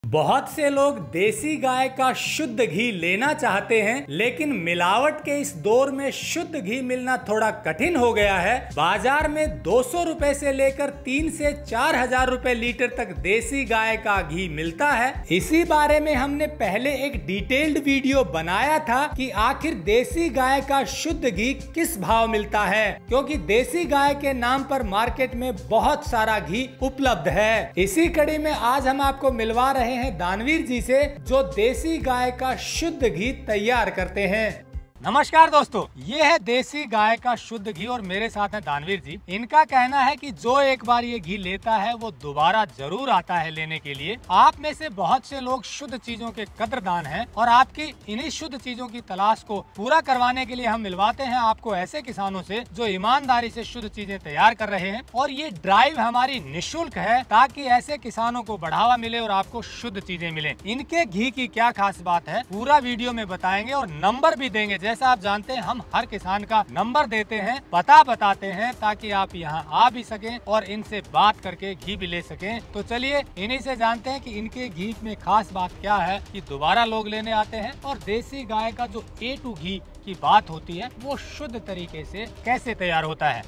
बहुत से लोग देसी गाय का शुद्ध घी लेना चाहते हैं, लेकिन मिलावट के इस दौर में शुद्ध घी मिलना थोड़ा कठिन हो गया है। बाजार में 200 रुपए से लेकर 3 से 4 हजार रुपए लीटर तक देसी गाय का घी मिलता है। इसी बारे में हमने पहले एक डिटेल्ड वीडियो बनाया था कि आखिर देसी गाय का शुद्ध घी किस भाव मिलता है, क्योंकि देसी गाय के नाम पर मार्केट में बहुत सारा घी उपलब्ध है। इसी कड़ी में आज हम आपको मिलवा रहे हैं दानवीर जी से, जो देसी गाय का शुद्ध घी तैयार करते हैं। नमस्कार दोस्तों, ये है देसी गाय का शुद्ध घी और मेरे साथ है दानवीर जी। इनका कहना है कि जो एक बार ये घी लेता है वो दोबारा जरूर आता है लेने के लिए। आप में से बहुत से लोग शुद्ध चीजों के कद्रदान हैं और आपकी इन्हीं शुद्ध चीजों की तलाश को पूरा करवाने के लिए हम मिलवाते हैं आपको ऐसे किसानों से जो ईमानदारी से शुद्ध चीजें तैयार कर रहे हैं। और ये ड्राइव हमारी निःशुल्क है ताकि ऐसे किसानों को बढ़ावा मिले और आपको शुद्ध चीजें मिले। इनके घी की क्या खास बात है पूरा वीडियो में बताएंगे और नंबर भी देंगे। जैसा आप जानते हैं हम हर किसान का नंबर देते हैं, पता बताते हैं ताकि आप यहाँ आ भी सकें और इनसे बात करके घी भी ले सकें। तो चलिए इन्हीं से जानते हैं कि इनके घी में खास बात क्या है कि दोबारा लोग लेने आते हैं और देसी गाय का जो A2 घी की बात होती है वो शुद्ध तरीके से कैसे तैयार होता है।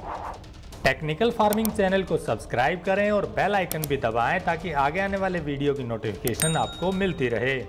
टेक्निकल फार्मिंग चैनल को सब्सक्राइब करें और बेल आइकन भी दबाएं ताकि आगे आने वाले वीडियो की नोटिफिकेशन आपको मिलती रहे।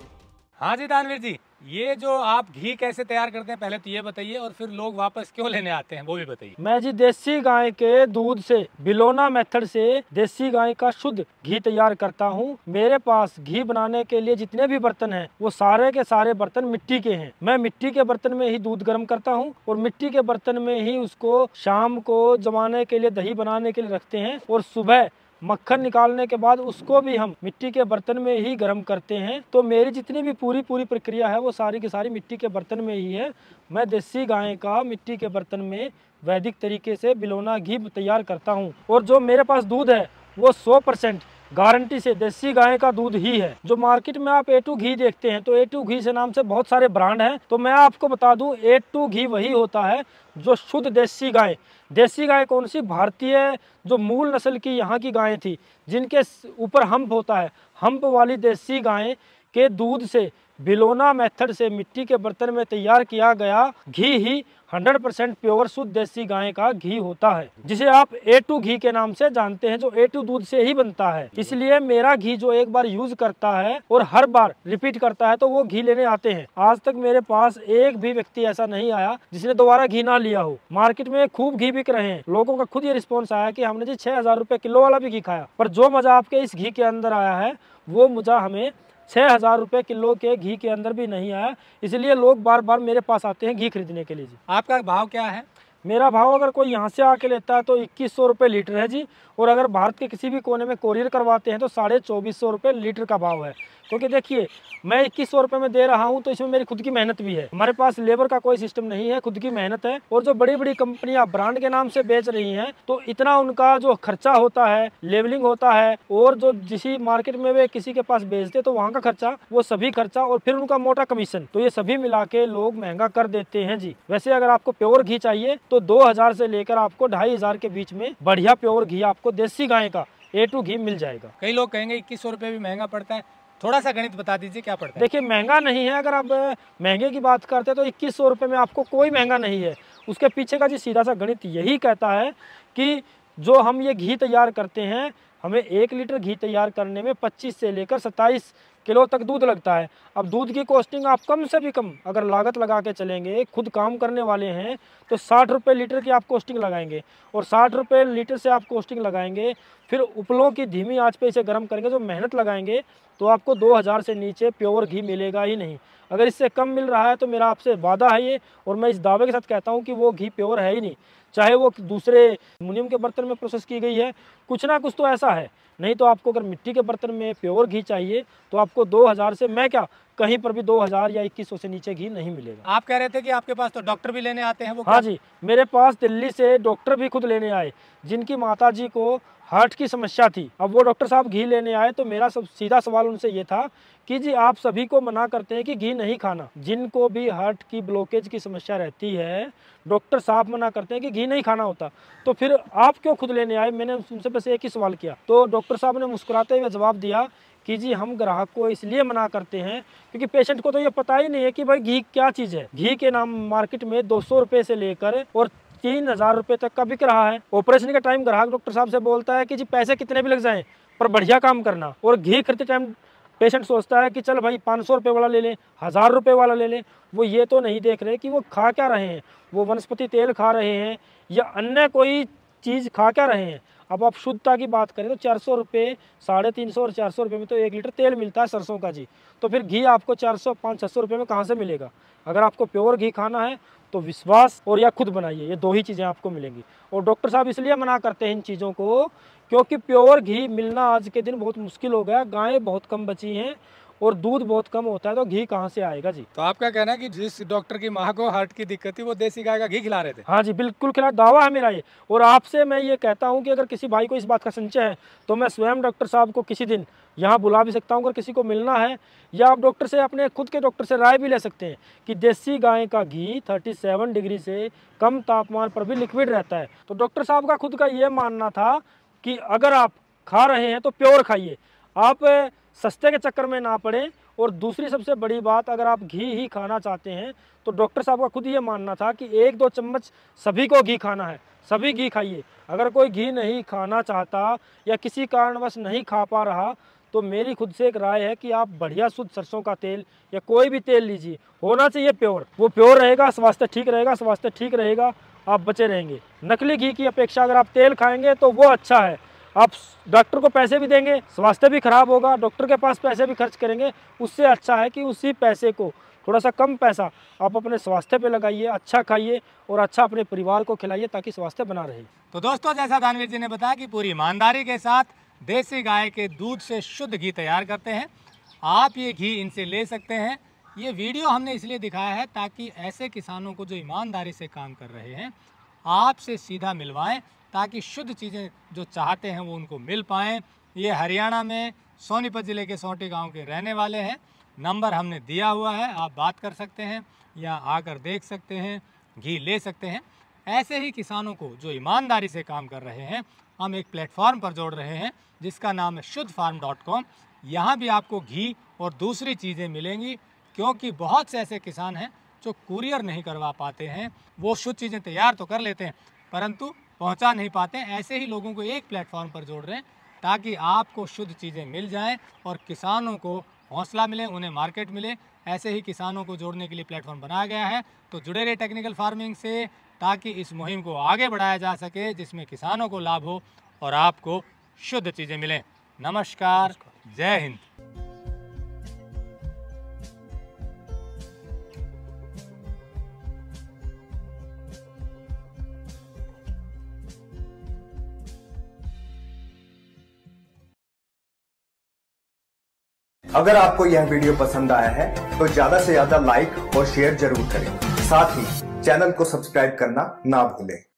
हाँ जी दानवीर जी, ये जो आप घी कैसे तैयार करते हैं पहले तो ये बताइए, और फिर लोग वापस क्यों लेने आते हैं वो भी बताइए। मैं जी देसी गाय के दूध से बिलोना मेथड से देसी गाय का शुद्ध घी तैयार करता हूँ। मेरे पास घी बनाने के लिए जितने भी बर्तन हैं वो सारे के सारे बर्तन मिट्टी के हैं। मैं मिट्टी के बर्तन में ही दूध गर्म करता हूँ और मिट्टी के बर्तन में ही उसको शाम को जमाने के लिए दही बनाने के लिए रखते हैं और सुबह मक्खन निकालने के बाद उसको भी हम मिट्टी के बर्तन में ही गर्म करते हैं। तो मेरी जितनी भी पूरी प्रक्रिया है वो सारी की सारी मिट्टी के बर्तन में ही है। मैं देसी गाय का मिट्टी के बर्तन में वैदिक तरीके से बिलोना घी तैयार करता हूँ। और जो मेरे पास दूध है वो 100% गारंटी से देसी गाय का दूध ही है। जो मार्केट में आप A2 घी देखते हैं तो A2 घी से नाम से बहुत सारे ब्रांड हैं, तो मैं आपको बता दूं A2 घी वही होता है जो शुद्ध देसी गाय कौन सी, भारतीय जो मूल नस्ल की यहाँ की गायें थी जिनके ऊपर हम्प होता है, हम्प वाली देसी गाय के दूध से बिलोना मेथड से मिट्टी के बर्तन में तैयार किया गया घी ही 100% प्योर शुद्ध देसी गाय का घी होता है, जिसे आप A2 घी के नाम से जानते हैं, जो A2 दूध से ही बनता है। इसलिए मेरा घी जो एक बार यूज करता है और हर बार रिपीट करता है तो वो घी लेने आते हैं। आज तक मेरे पास एक भी व्यक्ति ऐसा नहीं आया जिसने दोबारा घी ना लिया हो। मार्केट में खूब घी बिक रहे हैं, लोगों का खुद ये रिस्पॉन्स आया कि हमने जी 6,000 रुपए किलो वाला भी घी खाया, पर जो मजा आपके इस घी के अंदर आया है वो मजा हमें 6,000 रुपए किलो के घी के अंदर भी नहीं आया। इसलिए लोग बार बार मेरे पास आते हैं घी खरीदने के लिए। जी आपका भाव क्या है? मेरा भाव अगर कोई यहाँ से आके लेता है तो 2100 रुपये लीटर है जी, और अगर भारत के किसी भी कोने में कोरियर करवाते हैं तो 2450 रुपये लीटर का भाव है। क्योंकि देखिए मैं 2100 रुपये में दे रहा हूँ तो इसमें मेरी खुद की मेहनत भी है। हमारे पास लेबर का कोई सिस्टम नहीं है, खुद की मेहनत है। और जो बड़ी बड़ी कंपनियां ब्रांड के नाम से बेच रही हैं तो इतना उनका जो खर्चा होता है, लेवलिंग होता है, और जो जिस मार्केट में वे किसी के पास बेचते तो वहाँ का खर्चा, वो सभी खर्चा और फिर उनका मोटा कमीशन, तो ये सभी मिला के लोग महंगा कर देते हैं जी। वैसे अगर आपको प्योर घी चाहिए तो 2000 से लेकर आपको 2500 के बीच में बढ़िया प्योर घी आपको देसी गाय का A2 घी मिल जाएगा। कई लोग कहेंगे 2100 रुपये भी महंगा पड़ता है, थोड़ा सा गणित बता दीजिए क्या पड़ता है। देखिए महंगा नहीं है, अगर आप महंगे की बात करते हैं तो 2100 रुपये में आपको कोई महंगा नहीं है। उसके पीछे का जी सीधा सा गणित यही कहता है कि जो हम ये घी तैयार करते हैं, हमें 1 लीटर घी तैयार करने में 25 से लेकर 27 किलो तक दूध लगता है। अब दूध की कॉस्टिंग आप कम से भी कम अगर लागत लगा के चलेंगे, खुद काम करने वाले हैं तो 60 रुपये लीटर की आप कॉस्टिंग लगाएंगे, और 60 रुपये लीटर से आप कॉस्टिंग लगाएंगे, फिर उपलों की धीमी आंच पे इसे गर्म करेंगे, जो मेहनत लगाएंगे तो आपको 2000 से नीचे प्योर घी मिलेगा ही नहीं। अगर इससे कम मिल रहा है तो मेरा आपसे वादा है ये, और मैं इस दावे के साथ कहता हूँ कि वो घी प्योर है ही नहीं, चाहे वो दूसरे एल्युमिनियम के बर्तन में प्रोसेस की गई है, कुछ ना कुछ तो ऐसा है। नहीं तो आपको अगर मिट्टी के बर्तन में प्योर घी चाहिए तो आपको 2000 से, मैं क्या कहीं पर भी 2000 या 2100 से नीचे घी नहीं मिलेगा। आप कह रहे थे कि आपके पास तो डॉक्टर भी लेने आते हैं, वो हाँ जी, मेरे पास दिल्ली से डॉक्टर भी खुद लेने आए जिनकी माताजी को हार्ट की समस्या थी। अब वो डॉक्टर साहब घी लेने आए तो मेरा सब सीधा सवाल उनसे ये था कि जी आप सभी को मना करते हैं कि घी नहीं खाना, जिनको भी हार्ट की ब्लॉकेज की समस्या रहती है डॉक्टर साहब मना करते हैं कि घी नहीं खाना होता, तो फिर आप क्यों खुद लेने आए? मैंने उनसे बस एक ही सवाल किया, तो डॉक्टर साहब ने मुस्कुराते हुए जवाब दिया कि जी हम ग्राहक को इसलिए मना करते हैं क्योंकि पेशेंट को तो ये पता ही नहीं है कि भाई घी क्या चीज़ है। घी के नाम मार्केट में 200 रुपये से लेकर और 3000 रुपये तक का बिक रहा है। ऑपरेशन के टाइम ग्राहक डॉक्टर साहब से बोलता है कि जी पैसे कितने भी लग जाएं पर बढ़िया काम करना, और घी खरीदते टाइम पेशेंट सोचता है कि चल भाई 500 रुपये वाला ले लें, 1000 रुपये वाला ले लें। वो ये तो नहीं देख रहे कि वो खा क्या रहे हैं, वो वनस्पति तेल खा रहे हैं या अन्य कोई चीज़ खा क्या रहे हैं। अब आप शुद्धता की बात करें तो 400 रुपये, 350 और 400 रुपये में तो 1 लीटर तेल मिलता है सरसों का जी। तो फिर घी आपको 400, 500-600 रुपये में कहाँ से मिलेगा। अगर आपको प्योर घी खाना है तो विश्वास और या खुद बनाइए, ये 2 ही चीज़ें आपको मिलेंगी। और डॉक्टर साहब इसलिए मना करते हैं इन चीज़ों को क्योंकि प्योर घी मिलना आज के दिन बहुत मुश्किल हो गया। गायें बहुत कम बची हैं और दूध बहुत कम होता है, तो घी कहाँ से आएगा जी। तो आपका कहना है कि जिस डॉक्टर की माँ को हार्ट की दिक्कत थी वो देसी गाय का घी खिला रहे थे? हाँ जी, बिल्कुल खिला, दावा है मेरा ये। और आपसे मैं ये कहता हूँ कि अगर किसी भाई को इस बात का संशय है तो मैं स्वयं डॉक्टर साहब को किसी दिन यहाँ बुला भी सकता हूँ अगर किसी को मिलना है, या आप डॉक्टर से, अपने खुद के डॉक्टर से राय भी ले सकते हैं कि देसी गाय का घी 37 डिग्री से कम तापमान पर भी लिक्विड रहता है। तो डॉक्टर साहब का खुद का ये मानना था कि अगर आप खा रहे हैं तो प्योर खाइए, आप सस्ते के चक्कर में ना पड़े। और दूसरी सबसे बड़ी बात, अगर आप घी ही खाना चाहते हैं तो डॉक्टर साहब का खुद ये मानना था कि 1-2 चम्मच सभी को घी खाना है, सभी घी खाइए। अगर कोई घी नहीं खाना चाहता या किसी कारणवश नहीं खा पा रहा तो मेरी खुद से एक राय है कि आप बढ़िया शुद्ध सरसों का तेल या कोई भी तेल लीजिए, होना चाहिए प्योर। वो प्योर रहेगा, स्वास्थ्य ठीक रहेगा, स्वास्थ्य ठीक रहेगा, आप बचे रहेंगे। नकली घी की अपेक्षा अगर आप तेल खाएंगे तो वो अच्छा है। आप डॉक्टर को पैसे भी देंगे, स्वास्थ्य भी खराब होगा, डॉक्टर के पास पैसे भी खर्च करेंगे, उससे अच्छा है कि उसी पैसे को, थोड़ा सा कम पैसा आप अपने स्वास्थ्य पे लगाइए, अच्छा खाइए और अच्छा अपने परिवार को खिलाइए ताकि स्वास्थ्य बना रहे। तो दोस्तों, जैसा दानवीर जी ने बताया कि पूरी ईमानदारी के साथ देसी गाय के दूध से शुद्ध घी तैयार करते हैं। आप ये घी इनसे ले सकते हैं। ये वीडियो हमने इसलिए दिखाया है ताकि ऐसे किसानों को जो ईमानदारी से काम कर रहे हैं आपसे सीधा मिलवाएं, ताकि शुद्ध चीज़ें जो चाहते हैं वो उनको मिल पाएँ। ये हरियाणा में सोनीपत ज़िले के सोंटी गांव के रहने वाले हैं। नंबर हमने दिया हुआ है, आप बात कर सकते हैं या आकर देख सकते हैं, घी ले सकते हैं। ऐसे ही किसानों को जो ईमानदारी से काम कर रहे हैं हम एक प्लेटफॉर्म पर जोड़ रहे हैं जिसका नाम है शुद्धफार्म.com। यहाँ भी आपको घी और दूसरी चीज़ें मिलेंगी, क्योंकि बहुत से ऐसे किसान हैं जो कुरियर नहीं करवा पाते हैं। वो शुद्ध चीज़ें तैयार तो कर लेते हैं परंतु पहुंचा नहीं पाते। ऐसे ही लोगों को एक प्लेटफॉर्म पर जोड़ रहे हैं ताकि आपको शुद्ध चीज़ें मिल जाएं और किसानों को हौसला मिले, उन्हें मार्केट मिले। ऐसे ही किसानों को जोड़ने के लिए प्लेटफॉर्म बनाया गया है। तो जुड़े रहे टेक्निकल फार्मिंग से ताकि इस मुहिम को आगे बढ़ाया जा सके जिसमें किसानों को लाभ हो और आपको शुद्ध चीज़ें मिलें। नमस्कार, जय हिंद। अगर आपको यह वीडियो पसंद आया है तो ज्यादा से ज्यादा लाइक और शेयर जरूर करें। साथ ही चैनल को सब्सक्राइब करना ना भूलें।